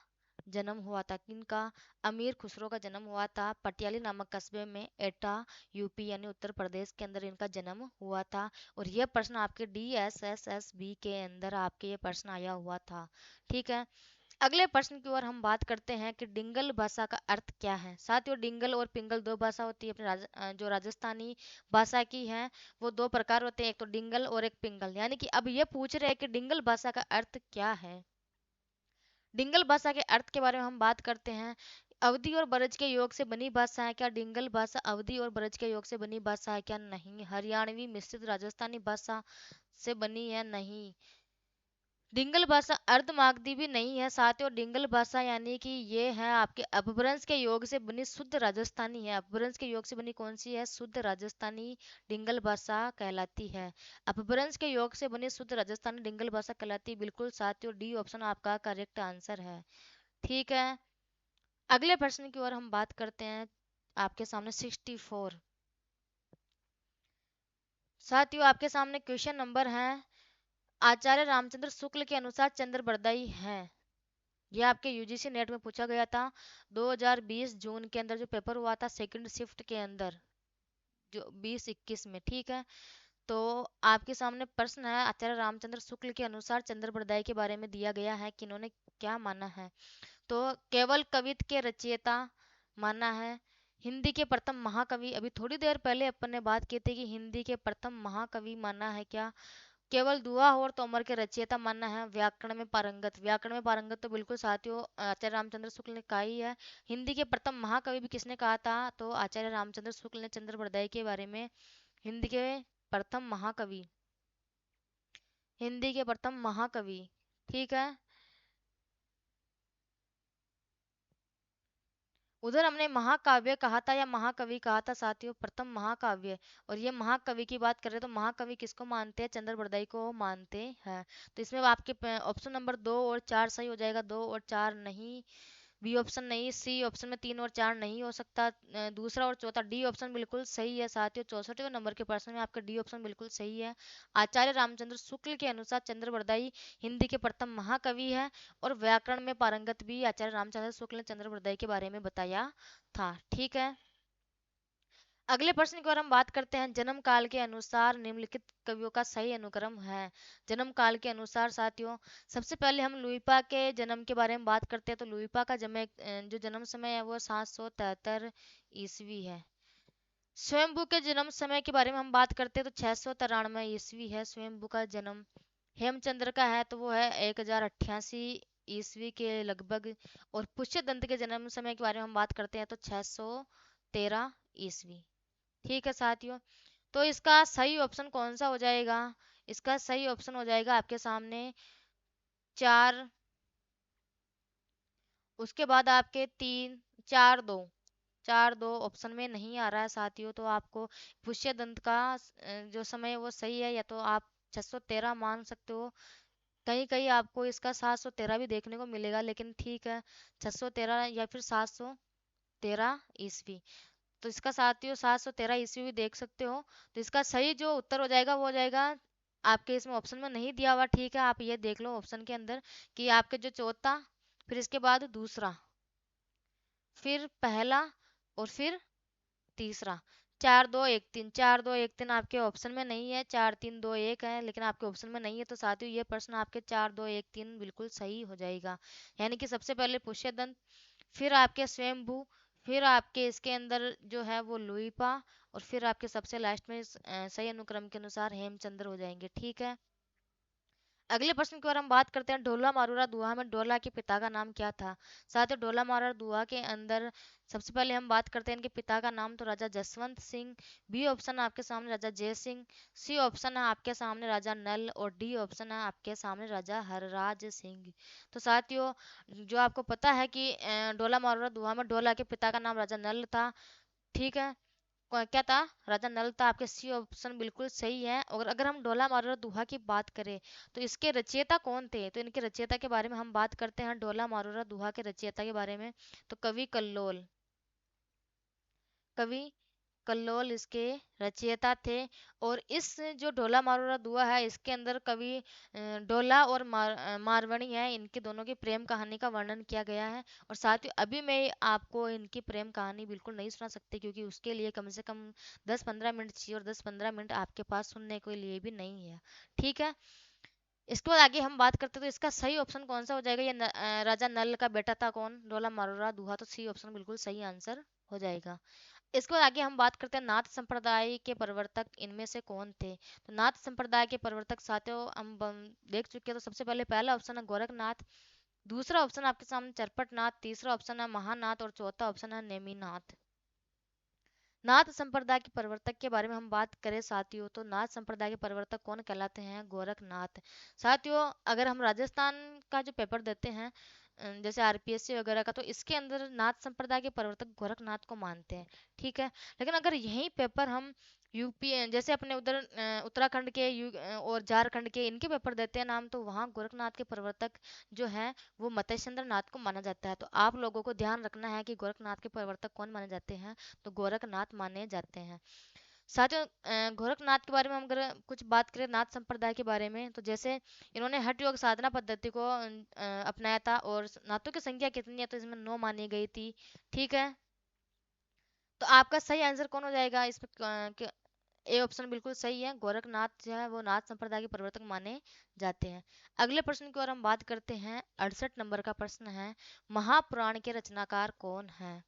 S2: जन्म हुआ था। किनका? अमीर खुसरो का जन्म हुआ था पटियाली नामक कस्बे में, एटा यूपी यानी उत्तर प्रदेश के अंदर इनका जन्म हुआ था। और यह प्रश्न आपके DSSSB के अंदर आपके ये प्रश्न आया हुआ था। ठीक है, अगले प्रश्न की ओर हम बात करते हैं कि डिंगल भाषा का अर्थ क्या है। साथियों डिंगल और पिंगल दो भाषा होती है अपने जो राजस्थानी भाषा की है, वो दो प्रकार होते हैं, एक तो डिंगल और एक पिंगल। यानी कि अब ये पूछ रहे हैं कि डिंगल भाषा का अर्थ क्या है। डिंगल भाषा के अर्थ के बारे में हम बात करते हैं। अवधि और बरज के योग से बनी भाषा है क्या? डिंगल भाषा अवधि और बरज के योग से बनी भाषा है क्या? नहीं। हरियाणवी मिश्रित राजस्थानी भाषा से बनी है? नहीं। डिंगल भाषा अर्धमागधी भी नहीं है साथियों। डिंगल भाषा यानी कि ये है आपके अपभ्रंश के योग से बनी शुद्ध राजस्थानी है। अपभ्रंश के योग से बनी कौन सी है? शुद्ध राजस्थानी डिंगल भाषा कहलाती है। अपभ्रंश के योग से बनी शुद्ध राजस्थानी डिंगल भाषा कहलाती है। बिल्कुल साथियों, डी ऑप्शन आपका करेक्ट आंसर है। ठीक है, अगले प्रश्न की ओर हम बात करते हैं। आपके सामने 64 साथियों आपके सामने क्वेश्चन नंबर है। आचार्य रामचंद्र शुक्ल के अनुसार चंद्र बरदाई है। ये आपके यूजीसी नेट में पूछा गया था 2020 जून के अंदर जो पेपर हुआ था सेकंड शिफ्ट के अंदर, जो 2021 में। ठीक है, तो आपके सामने प्रश्न है आचार्य रामचंद्र शुक्ल के अनुसार चंद्र बरदाई के बारे में दिया गया है कि इन्होंने क्या माना है। तो केवल कवित के रचयिता माना है। हिंदी के प्रथम महाकवि, अभी थोड़ी देर पहले अपन ने बात की थी कि हिंदी के प्रथम महाकवि माना है क्या? केवल दुआ और तोमर के रचयिता मानना है। व्याकरण में पारंगत, व्याकरण में पारंगत तो बिल्कुल साथियों आचार्य रामचंद्र शुक्ल ने कहा ही है। हिंदी के प्रथम महाकवि भी किसने कहा था? तो आचार्य रामचंद्र शुक्ल ने चंद्र बरदाई के बारे में। हिंदी के प्रथम महाकवि, हिंदी के प्रथम महाकवि। ठीक है, उधर हमने महाकाव्य कहा था या महाकवि कहा था साथियों? प्रथम महाकाव्य। और ये महाकवि की बात करें तो महाकवि किसको मानते हैं? चंद्र बरदाई को मानते हैं। तो इसमें आपके ऑप्शन नंबर 2 और 4 सही हो जाएगा। 2 और 4 नहीं, बी ऑप्शन नहीं, सी ऑप्शन में 3 और 4 नहीं हो सकता। दूसरा और चौथा, डी ऑप्शन बिल्कुल सही है साथियों। 64वें नंबर के प्रश्न में आपका डी ऑप्शन बिल्कुल सही है। आचार्य रामचंद्र शुक्ल के अनुसार चंद्र बरदाई हिंदी के प्रथम महाकवि है। और व्याकरण में पारंगत भी आचार्य रामचंद्र शुक्ल ने चंद्र बरदाई के बारे में बताया था। ठीक है, अगले प्रश्न की ओर हम बात करते हैं। जन्म काल के अनुसार निम्नलिखित कवियों का सही अनुक्रम है। जन्म काल के अनुसार साथियों सबसे पहले हम लुइपा के जन्म के बारे में बात करते हैं। तो लुइपा का जो जन्म समय है वो 773 ईस्वी है। स्वयंभू के जन्म समय के बारे में हम बात करते हैं तो 693 ईस्वी है स्वयंभू का जन्म। हेमचंद्र का है तो वो है 1088 ईस्वी के लगभग। और पुष्यदंत के जन्म समय के बारे में हम बात करते हैं तो 613 ईस्वी। ठीक है साथियों, तो इसका सही ऑप्शन कौन सा हो जाएगा? इसका सही ऑप्शन हो जाएगा आपके सामने 4, उसके बाद आपके 3, 4, 2। 4, 2 ऑप्शन में नहीं आ रहा है साथियों। तो आपको पुष्यदंत का जो समय है वो सही है, या तो आप 613 मान सकते हो। कहीं कहीं आपको इसका 713 भी देखने को मिलेगा, लेकिन ठीक है 613 या फिर 713 ईस्वी। तो इसका साथियों 713 ईस्वी भी देख सकते हो। तो इसका सही जो उत्तर हो जाएगा वो हो जाएगा, आपके इसमें ऑप्शन में नहीं दिया हुआ। ठीक है, आप ये देख लो ऑप्शन के अंदर कि आपके जो चौथा, फिर इसके बाद दूसरा, फिर पहला, और फिर तीसरा। 4, 2, 1, 3, 4, 2, 1, 3 आपके ऑप्शन में नहीं है। 4, 3, 2, 1 है लेकिन आपके ऑप्शन में नहीं है। तो साथियों ये प्रश्न आपके 4, 2, 1, 3 बिल्कुल सही हो जाएगा। यानी कि सबसे पहले पुष्यदंत, फिर आपके स्वयंभू, फिर आपके इसके अंदर जो है वो लुइपा, और फिर आपके सबसे लास्ट में सही अनुक्रम के अनुसार हेमचंद्र हो जाएंगे। ठीक है, अगले प्रश्न की ओर हम बात करते हैं। ढोला मारूरा दुआ में ढोला के पिता का नाम क्या था? साथियों ढोला मारूरा दुआ के अंदर सबसे पहले हम बात करते हैं इनके पिता का नाम। तो राजा जसवंत सिंह, बी ऑप्शन है आपके सामने राजा जय सिंह, सी ऑप्शन है आपके सामने राजा नल, और डी ऑप्शन है आपके सामने राजा हरराज सिंह। तो साथियों जो आपको पता है कि ढोला मारूरा दुआ में ढोला के पिता का नाम राजा नल था। ठीक है। क्या था? राजा नल था। आपके सी ऑप्शन बिल्कुल सही है। और अगर हम ढोला मारूरा दोहा की बात करें तो इसके रचयिता कौन थे, तो इनके रचयिता के बारे में हम बात करते हैं। ढोला मारूरा दोहा के रचयिता के बारे में तो कवि कल्लोल, कवि कल्लोल इसके रचयिता थे। और इस जो ढोला मारूरा दुआ है इसके अंदर कवि ढोला और मारवणी है, इनके दोनों की प्रेम कहानी का वर्णन किया गया है। और साथ ही अभी मैं आपको इनकी प्रेम कहानी बिल्कुल नहीं सुना सकती, क्योंकि उसके लिए कम से कम 10-15 मिनट चाहिए, और 10-15 मिनट आपके पास सुनने के लिए भी नहीं है। ठीक है। इसके बाद आगे हम बात करते हैं, तो इसका सही ऑप्शन कौन सा हो जाएगा? ये राजा नल का बेटा था कौन? ढोला मारूरा दुहा। तो सी ऑप्शन बिल्कुल सही आंसर हो जाएगा। इसके बाद आगे हम बात करते हैं नाथ संप्रदाय के प्रवर्तक इनमें से कौन थे। तो नाथ संप्रदाय के प्रवर्तक साथियों हम देख चुके हैं। तो सबसे पहले पहला ऑप्शन है गोरखनाथ, दूसरा ऑप्शन आपके सामने चरपटनाथ, तीसरा ऑप्शन है महानाथ और चौथा ऑप्शन है नेमिनाथ। नाथ संप्रदाय के प्रवर्तक के बारे में हम बात करें साथियों, तो नाथ संप्रदाय के प्रवर्तक कौन कहलाते हैं? गोरखनाथ। साथियों अगर हम राजस्थान का जो पेपर देते हैं जैसे आरपीएससी वगैरह का, तो इसके अंदर नाथ संप्रदाय के प्रवर्तक गोरखनाथ को मानते हैं। ठीक है। लेकिन अगर यही पेपर हम यूपी जैसे अपने उधर उत्तराखंड के और झारखंड के इनके पेपर देते हैं नाम, तो वहाँ गोरखनाथ के प्रवर्तक जो है वो मत्स्येंद्र नाथ को माना जाता है। तो आप लोगों को ध्यान रखना है कि गोरखनाथ के प्रवर्तक कौन माने जाते हैं, तो गोरखनाथ माने जाते हैं। साथियों गोरखनाथ के बारे में हम अगर कुछ बात करें नाथ संप्रदाय के बारे में, तो जैसे इन्होंने हठ योग साधना पद्धति को अपनाया था। और नाथों की संख्या कितनी है? तो इसमें 9 मानी गई थी। ठीक है। तो आपका सही आंसर कौन हो जाएगा इसमें? ए ऑप्शन बिल्कुल सही है। गोरखनाथ जो है वो नाथ संप्रदाय के प्रवर्तक माने जाते हैं। अगले प्रश्न की ओर हम बात करते हैं। 68 नंबर का प्रश्न है, महापुराण के रचनाकार कौन है?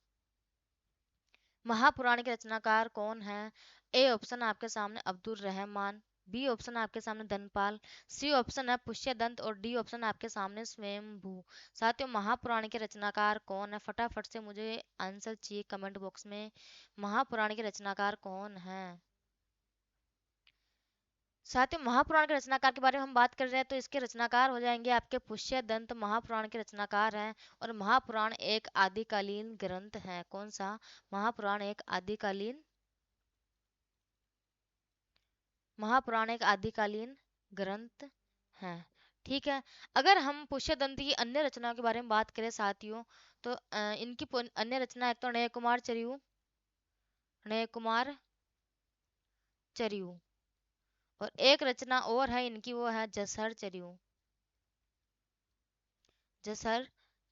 S2: महापुराण के रचनाकार कौन है? ए ऑप्शन आपके सामने अब्दुल रहमान, बी ऑप्शन आपके सामने धनपाल, सी ऑप्शन है पुष्यदंत और डी ऑप्शन आपके सामने स्वयंभू। साथियों महापुराण के रचनाकार कौन है? फटाफट से मुझे आंसर चाहिए कमेंट बॉक्स में। महापुराण के रचनाकार कौन है? साथियों महापुराण के रचनाकार के बारे में हम बात कर रहे हैं, तो इसके रचनाकार हो जाएंगे आपके पुष्यदंत, महापुराण के रचनाकार हैं। और महापुराण एक आदिकालीन ग्रंथ है। कौन सा? महापुराण एक आदिकालीन, महापुराण एक आदिकालीन ग्रंथ है। ठीक है। अगर हम पुष्यदंत की अन्य रचनाओं के बारे में बात करें साथियों, तो इनकी अन्य रचना एक तो नय कुमार चरियु, नय कुमार चरियु, और एक रचना और है इनकी, वो है जसहर चरियु, जसहर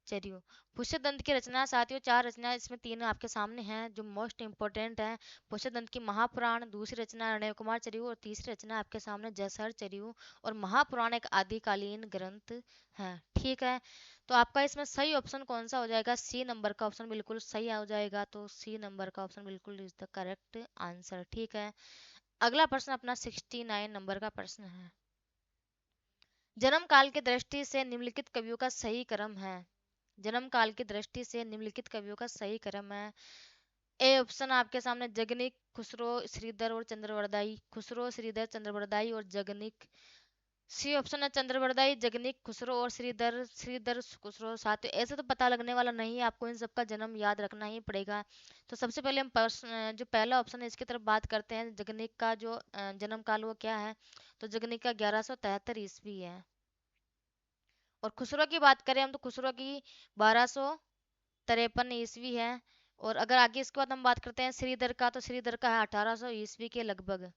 S2: चरियु। पुष्यदंत की रचना साथियों 4 रचना, इसमें 3 आपके सामने हैं जो मोस्ट इंपोर्टेंट है। पुष्यदंत की महापुराण, दूसरी रचना अणय कुमार चरियु और तीसरी रचना आपके सामने जसहर चरियु। और महापुराण एक आदिकालीन ग्रंथ है। ठीक है। तो आपका इसमें सही ऑप्शन कौन सा हो जाएगा? सी नंबर का ऑप्शन बिल्कुल सही हो जाएगा। तो सी नंबर का ऑप्शन बिल्कुल इज द करेक्ट आंसर। ठीक है। अगला प्रश्न अपना 69 नंबर का प्रश्न है, जन्म काल की दृष्टि से निम्नलिखित कवियों का सही क्रम है। जन्म काल की दृष्टि से निम्नलिखित कवियों का सही क्रम है। ए ऑप्शन आपके सामने जगनिक, खुसरो, श्रीधर और चंद्रवरदाई, खुसरो, श्रीधर, चंद्रवरदाई और जगनिक। सी ऑप्शन है चंद्रवरदाई, जगनिक, खुसरो और श्रीधर, श्रीधर, खुसरो। साथ ही ऐसे तो पता लगने वाला नहीं है, आपको इन सबका जन्म याद रखना ही पड़ेगा। तो सबसे पहले हम जो पहला ऑप्शन है इसकी तरफ बात करते हैं। जगनिक का जो जन्म काल वो क्या है? तो जगनिक का 1173 ईस्वी है। और खुसरो की बात करें हम, तो खुसरो की 1253 ईस्वी है। और अगर आगे इसके बाद हम बात करते हैं श्रीधर का, तो श्रीधर का है 1800 ईस्वी के लगभग।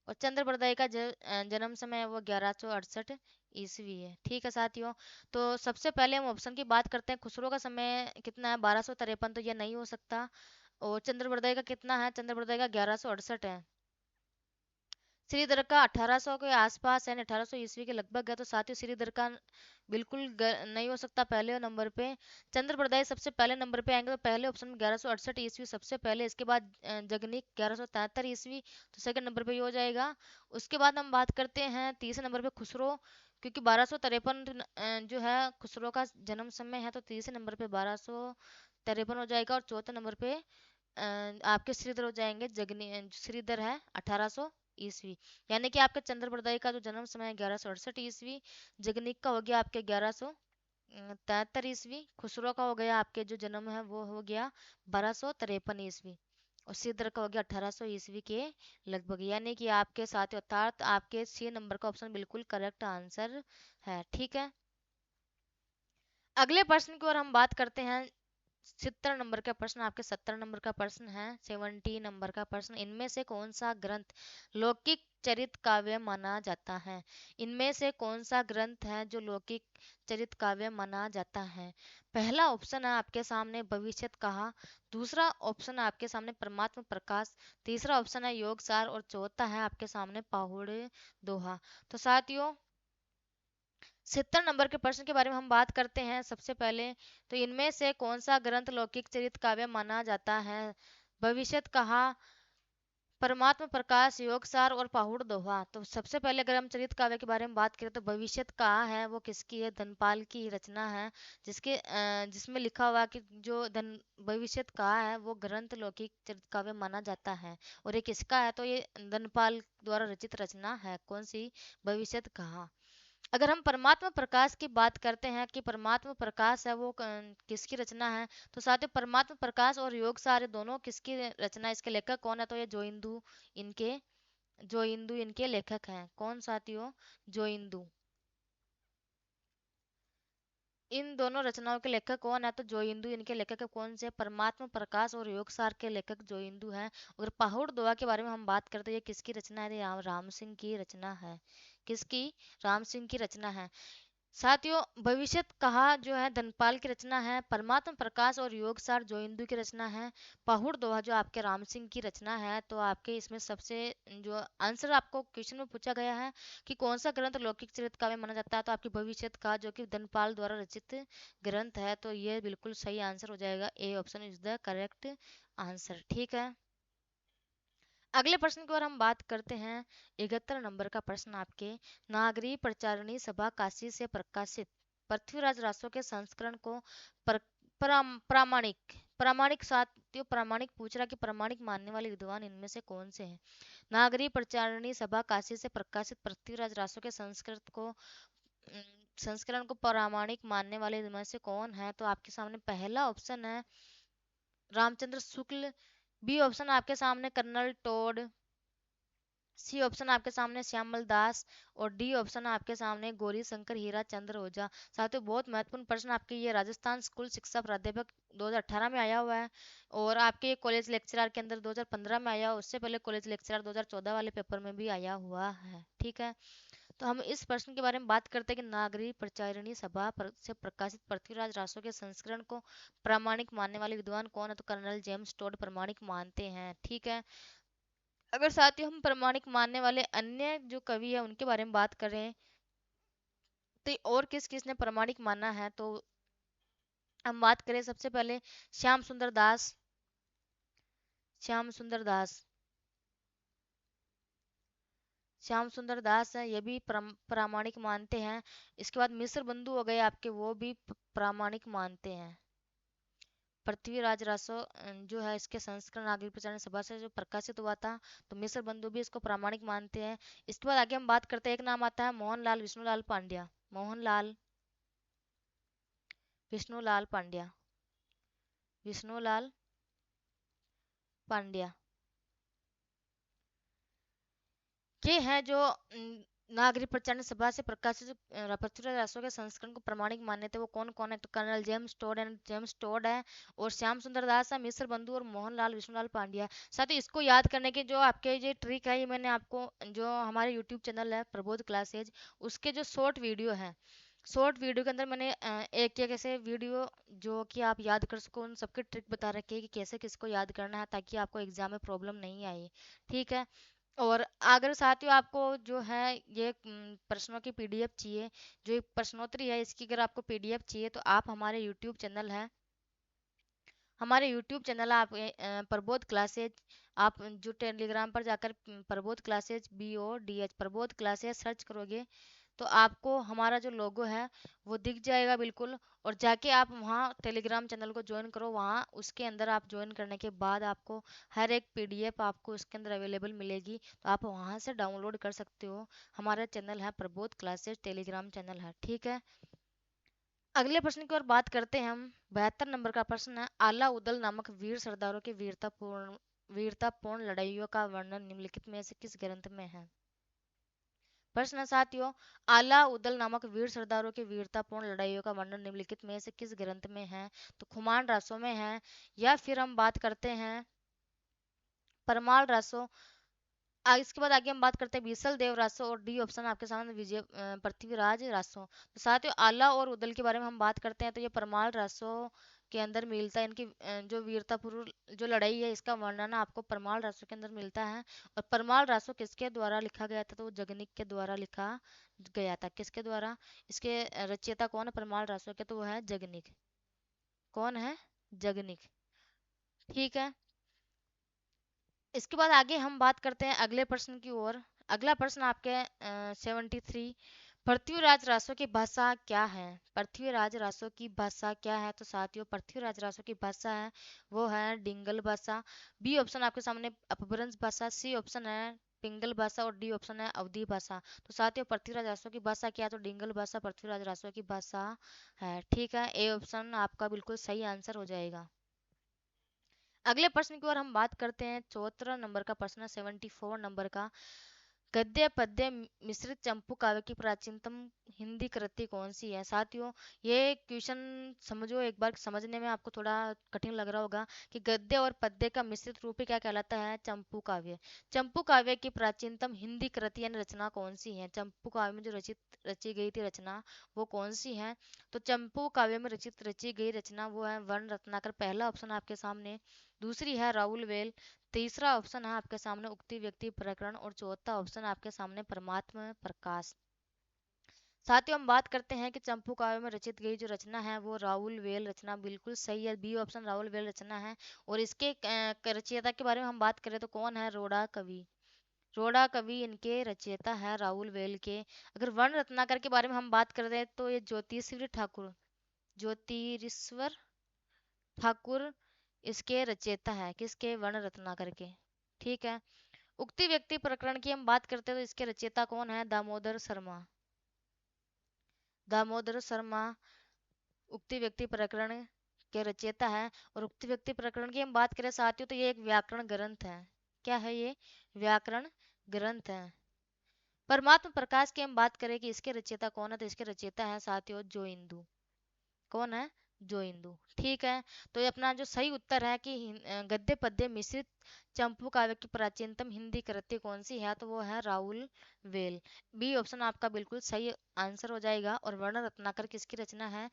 S2: और चंद्रप्रदाय का जन्म समय है वो 1168 ईस्वी है। ठीक है साथियों। तो सबसे पहले हम ऑप्शन की बात करते हैं। खुसरो का समय कितना है? 1253, तो ये नहीं हो सकता। और चंद्रप्रदाय का कितना है? चंद्रप्रदाय का 1168 है। श्रीधर का 1800 के आसपास है, 1800 ईस्वी के लगभग है। तो साथियों श्रीधर का बिल्कुल नहीं हो सकता पहले नंबर पे। चंद्रप्रदाय सबसे पहले नंबर पे आएंगे, तो पहले ऑप्शन में 1168 ईस्वी सबसे पहले, इसके बाद जगनिक 1173 ईस्वी, तो सेकंड नंबर पे ये हो जाएगा। उसके बाद हम बात करते हैं तीसरे नंबर पे खुसरो, क्योंकि 1253 जो है खुसरो का जन्म समय है, तो तीसरे नंबर पे 1253 हो जाएगा। और चौथे नंबर पे आपके श्रीधर हो जाएंगे। श्रीधर है 1800 ईस्वी। यानी कि आपके चंद्रप्रदाय का जो जन्म समय है 1168 ईस्वी, जगनिक का हो गया आपके 1100 73 ईस्वी। खुसरो का हो गया आपके जो जन्म है वो हो गया 1253 ईस्वी। और सिद्र का हो गया 1800 ईस्वी के लगभग। यानी कि आपके साथ अर्थात आपके सी नंबर का ऑप्शन बिल्कुल करेक्ट आंसर है। ठीक है, अगले प्रश्न की ओर हम बात करते हैं। 70 नंबर का प्रश्न आपके 70 नंबर का प्रश्न है। 70 नंबर का प्रश्न, इनमें से कौन सा ग्रंथ लौकिक चरित काव्य माना जाता है? इनमें से कौन सा ग्रंथ है जो लौकिक चरित काव्य माना जाता है? पहला ऑप्शन है आपके सामने भविष्यत कहा, दूसरा ऑप्शन है आपके सामने परमात्म प्रकाश, तीसरा ऑप्शन है योग सार और चौथा है आपके सामने पाहुड़ दोहा। तो साथियों, 70 नंबर के प्रश्न के बारे में हम बात करते हैं। सबसे पहले तो इनमें से कौन सा ग्रंथ लौकिक चरित काव्य माना जाता है? भविष्यत कहा, परमात्मा प्रकाश, योगसार और पाहुड़ दोहा। तो सबसे पहले अगर हम चरित काव्य के बारे में बात करें तो भविष्यत कहा है वो किसकी है? धनपाल की रचना है, जिसमें लिखा हुआ कि जो धन भविष्यत कहा है वो ग्रंथ लौकिक चरित काव्य माना जाता है। और ये किसका है? तो ये धनपाल द्वारा रचित रचना है। कौन सी? भविष्यत कहा। अगर हम परमात्मा प्रकाश की बात करते हैं कि परमात्मा प्रकाश है वो किसकी रचना है, तो साथ ही परमात्मा प्रकाश और योग सारे दोनों किसकी रचना है? इसके लेखक कौन है? तो ये इनके जो इंदु इनके लेखक हैं। कौन साथियों? जो इंदु। इन दोनों रचनाओं के लेखक कौन है? तो जो इंदु इनके लेखक है। कौन से? परमात्मा प्रकाश और योगसार के लेखक जो इंदु हैं। अगर पहाड़ दोहा के बारे में हम बात करते हैं, ये किसकी रचना है? ये राम सिंह की रचना है। किसकी? राम सिंह की रचना है। साथियों, भविष्यत कहा जो है धनपाल की रचना है, परमात्मा प्रकाश और योगसार जोइंदू की रचना है, पहुड़ दोहा जो आपके राम सिंह की रचना है। तो आपके इसमें सबसे जो आंसर आपको क्वेश्चन में पूछा गया है कि कौन सा ग्रंथ लौकिक चरित काव्य माना जाता है, तो आपकी भविष्यत का जो कि धनपाल द्वारा रचित ग्रंथ है। तो ये बिल्कुल सही आंसर हो जाएगा। A option is the correct answer. ठीक है, अगले प्रश्न की ओर हम बात करते हैं। 71 नंबर का प्रश्न आपके, नागरी प्रचारणी सभा काशी से प्रकाशित पृथ्वीराज रासो के संस्करण को पर, प्रामाणिक प्रामाणिक साथियों प्रामाणिक पूछ रहा कि प्रामाणिक मानने वाले विद्वान इनमें से कौन से हैं? नागरी प्रचारणी सभा काशी से प्रकाशित पृथ्वीराज रासो के संस्करण को प्रामाणिक मानने वाले इनमें से कौन है? तो आपके सामने पहला ऑप्शन है रामचंद्र शुक्ल, बी ऑप्शन आपके सामने कर्नल टोड, सी ऑप्शन आपके सामने श्यामल दास और डी ऑप्शन आपके सामने गौरी शंकर हीरा चंद्र ओझा। साथियों, बहुत महत्वपूर्ण प्रश्न आपके ये राजस्थान स्कूल शिक्षा प्राध्यापक 2018 में आया हुआ है और आपके ये कॉलेज लेक्चरर के अंदर 2015 में आया, उससे पहले कॉलेज लेक्चरर 2014 वाले पेपर में भी आया हुआ है। ठीक है, तो हम इस प्रश्न के बारे में बात करते हैं कि नागरिक प्रचारिणी सभा से प्रकाशित पृथ्वीराज रासो के संस्करण को प्रामाणिक मानने वाले विद्वान कौन है? तो कर्नल जेम्स टोड प्रामाणिक मानते हैं। ठीक है, अगर साथियों हम प्रामाणिक मानने वाले अन्य जो कवि है उनके बारे में बात करें तो और किस किस ने प्रामाणिक माना है, तो हम बात करें सबसे पहले श्याम सुंदर दास। श्याम सुंदर दास श्याम सुंदर दास है, ये भी प्रामाणिक मानते हैं। इसके बाद मिस्र बंधु हो गए आपके, वो भी प्रामाणिक मानते हैं। पृथ्वीराज रासो जो है इसके संस्करण नागरिक प्रचार सभा से जो प्रकाशित हुआ था, तो मिस्र बंधु भी इसको प्रामाणिक मानते हैं। इसके बाद आगे हम बात करते हैं, एक नाम आता है मोहनलाल विष्णुलाल पांड्या। मोहनलाल विष्णुलाल पांड्या। विष्णुलाल पांड्या ये हैं जो नागरिक प्रचार सभा से प्रकाशित पृथ्वीराज रासो के संस्करण को प्रमाणिक मान्य थे। वो कौन कौन है? तो कर्नल जेम्स टोड है और श्याम सुंदर दास है, मिस्र बंधु और मोहनलाल विष्णुलाल पांड्या। साथ ही इसको याद करने के जो आपके ये ट्रिक है, ये मैंने आपको जो हमारे यूट्यूब चैनल है प्रबोध क्लासेज, उसके जो शॉर्ट वीडियो है, शॉर्ट वीडियो के अंदर मैंने एक एक ऐसे वीडियो जो कि आप याद कर सको उन सबके ट्रिक बता रखे हैं कि कैसे किसको याद करना है, ताकि आपको एग्जाम में प्रॉब्लम नहीं आए। ठीक है, और अगर साथियों आपको जो है ये प्रश्नों की पीडीएफ चाहिए, जो एक प्रश्नोत्तरी है इसकी अगर आपको पीडीएफ चाहिए, तो आप हमारे यूट्यूब चैनल है आप प्रबोध क्लासेज, आप जो टेलीग्राम पर जाकर Prabodh classes BODH Prabodh classes search करोगे तो आपको हमारा जो लोगो है वो दिख जाएगा बिल्कुल। और जाके आप वहाँ टेलीग्राम चैनल को ज्वाइन करो, वहाँ उसके अंदर आप ज्वाइन करने के बाद आपको हर एक पीडीएफ आपको उसके अंदर अवेलेबल मिलेगी, तो आप वहाँ से डाउनलोड कर सकते हो। हमारा चैनल है प्रबोध क्लासेस टेलीग्राम चैनल है। ठीक है, अगले प्रश्न की ओर बात करते हैं हम। 72 नंबर का प्रश्न है, आला उदल नामक वीर सरदारों की वीरतापूर्ण लड़ाइयों का वर्णन निम्नलिखित में से किस ग्रंथ में है। प्रश्न है साथियों, आला उदल नामक वीर सरदारों की वीरतापूर्ण लड़ाइयों का वर्णन निम्नलिखित में से किस ग्रंथ में है। तो खुमान रासों में है, या फिर हम बात करते हैं परमाल रासों। इसके बाद आगे हम बात करते हैं बीसल देव रासो, और डी ऑप्शन आपके सामने पृथ्वीराज रासो। तो साथियों आला और उदल के बारे में हम बात करते हैं तो ये परमाल रासो के अंदर मिलता है। इनकी जो वीरतापूर्ण जो लड़ाई है इसका वर्णन आपको परमाल रासो के अंदर मिलता है। और परमाल रासो किसके द्वारा लिखा गया था, तो वो जगनिक के द्वारा लिखा गया था। किसके द्वारा, इसके रचयिता कौन है परमाल रासो के, तो वो है जगनिक। कौन है, जगनिक। ठीक है, इसके बाद आगे हम बात करते हैं अगले प्रश्न की ओर। अगला प्रश्न आपके 73, पृथ्वीराज रासो की भाषा क्या है। पृथ्वीराज रासो की भाषा क्या है, तो साथियों पृथ्वीराज रासो की भाषा है वो है डिंगल भाषा। बी ऑप्शन आपके सामने अपभ्रंश भाषा, सी ऑप्शन है पिंगल भाषा, और डी ऑप्शन है अवधी भाषा। तो साथियों पृथ्वीराज रासो की भाषा क्या है, तो डिंगल भाषा पृथ्वीराज रासो की भाषा है। ठीक है, ए ऑप्शन आपका बिल्कुल सही आंसर हो जाएगा। अगले प्रश्न की ओर हम बात करते हैं। 74 नंबर का प्रश्न, 74 नंबर का, गद्य पद्य मिश्रित चंपू काव्य की प्राचीनतम हिंदी कृति कौन सी है। साथियों ये क्वेश्चन समझो एक बार, समझने में आपको थोड़ा कठिन लग रहा होगा कि गद्य और पद्य का मिश्रित रूप ही क्या कहलाता है, चंपू काव्य। चंपू काव्य की प्राचीनतम हिंदी कृति यानी रचना कौन सी है। चंपू काव्य में जो रची गई थी रचना वो कौन सी है। तो चंपू काव्य में रची गई रचना वो है वर्ण रत्नाकर, पहला ऑप्शन आपके सामने। दूसरी है राहुल वेल, तीसरा ऑप्शन है आपके सामने उक्ति व्यक्ति प्रकरण, और चौथा ऑप्शन आपके सामने परमात्मा प्रकाश। साथियों हम बात करते हैं कि चंपू काव्य में रचित गई जो रचना है वो राहुल वेल रचना, बिल्कुल सही है, बी ऑप्शन राहुल वेल रचना है। और इसके रचयिता के बारे में हम बात करें तो कौन है, रोड़ा कवि। रोड़ा कवि इनके रचयिता है राहुल वेल के। अगर वर्ण रत्नाकर के बारे में हम बात कर रहे हैं तो ये ज्योतिषवीर ठाकुर, ज्योतिरीश्वर ठाकुर इसके रचयिता है, किसके, वर्ण रत्नाकर के। ठीक है, उक्ति व्यक्ति प्रकरण की हम बात करते हैं तो इसके रचयिता कौन है, दामोदर शर्मा। दामोदर शर्मा उक्ति व्यक्ति प्रकरण के रचयिता है। और उक्ति व्यक्ति प्रकरण की हम बात करें साथियों तो ये एक व्याकरण ग्रंथ है। क्या है ये, व्याकरण ग्रंथ है। परमात्मा प्रकाश की हम बात करें कि इसके रचयिता कौन है, तो इसके रचयिता है साथियों जो इंदु। कौन है, जो इंदु। ठीक है, तो ये अपना जो सही उत्तर है कि गद्य पद्य मिश्रित चंपू काव्य की प्राचीनतम हिंदी कृति कौन सी है, तो वो है राहुल वेल। बी ऑप्शन आपका बिल्कुल सही आंसर हो जाएगा। और वर्ण रत्नाकर किसकी रचना है,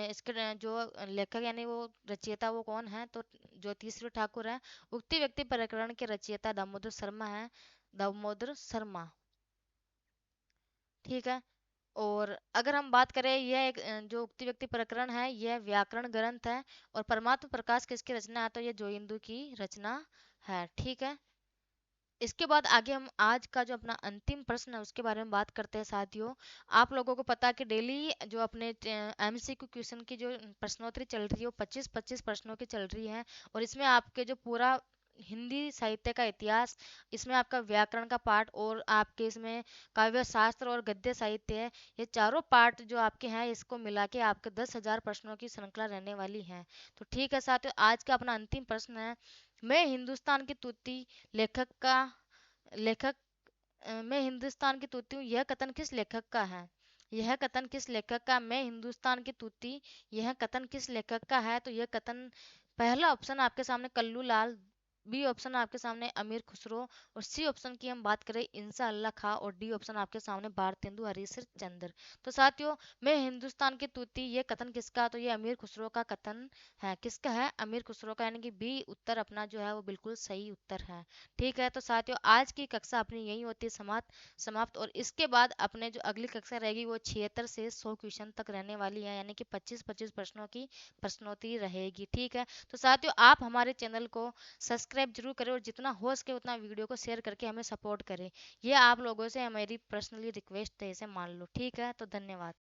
S2: इसके जो लेखक यानी वो रचयिता वो कौन है, तो ज्योतिषवीर ठाकुर है। उक्ति व्यक्ति प्रकरण के रचयिता दामोदर शर्मा है, दामोदर शर्मा। ठीक है, और अगर हम बात करें यह एक जो उक्ति व्यक्ति प्रकरण है यह व्याकरण ग्रंथ है। और परमात्मा प्रकाश किसकी रचना है, तो ये जोइंदु की रचना है। ठीक है, इसके बाद आगे हम आज का जो अपना अंतिम प्रश्न है उसके बारे में बात करते हैं साथियों। आप लोगों को पता है कि डेली जो अपने एमसीक्यू क्वेश्चन की जो प्रश्नोत्तरी चल रही है वो 25-25 प्रश्नों की चल रही है। और इसमें आपके जो पूरा हिंदी साहित्य का इतिहास, इसमें आपका व्याकरण का पार्ट, और आपके इसमें काव्य शास्त्र और गद्य साहित्य है, ये चारों पार्ट जो आपके हैं इसको मिला के आपके 10,000 प्रश्नों की श्रृंखला रहने वाली है। तो ठीक है साथियों, आज का अपना अंतिम प्रश्न है, मैं हिंदुस्तान की तूती लेखक का लेखक मैं हिंदुस्तान की तूती हूँ, यह कथन किस लेखक का है। यह कथन किस लेखक का, मैं हिंदुस्तान की तूती, यह कथन किस लेखक का है। तो यह कथन, पहला ऑप्शन आपके सामने कल्लू लाल, बी ऑप्शन आपके सामने अमीर खुसरो, और सी ऑप्शन की हम बात करें इंसा अल्लाह खां, और डी ऑप्शन आपके सामने भारतेंदु हरीशर चंद्र। तो साथियों मैं हिंदुस्तान की तूती ये कथन किसका, तो ये अमीर खुसरो का कथन है। किसका है, अमीर खुसरो का, यानी कि बी उत्तर अपना जो है वो बिल्कुल सही उत्तर है। ठीक है, तो साथियों आज की कक्षा अपनी यही होती है समाप्त। और इसके बाद अपने जो अगली कक्षा रहेगी वो 76 से 100 क्वेश्चन तक रहने वाली है, यानी कि 25-25 प्रश्नों की प्रश्नोत्तरी रहेगी। ठीक है, तो साथियों आप हमारे चैनल को सब्सक्राइब जरूर करें, और जितना हो सके उतना वीडियो को शेयर करके हमें सपोर्ट करें। ये आप लोगों से हमारी पर्सनली रिक्वेस्ट है, इसे मान लो। ठीक है, तो धन्यवाद।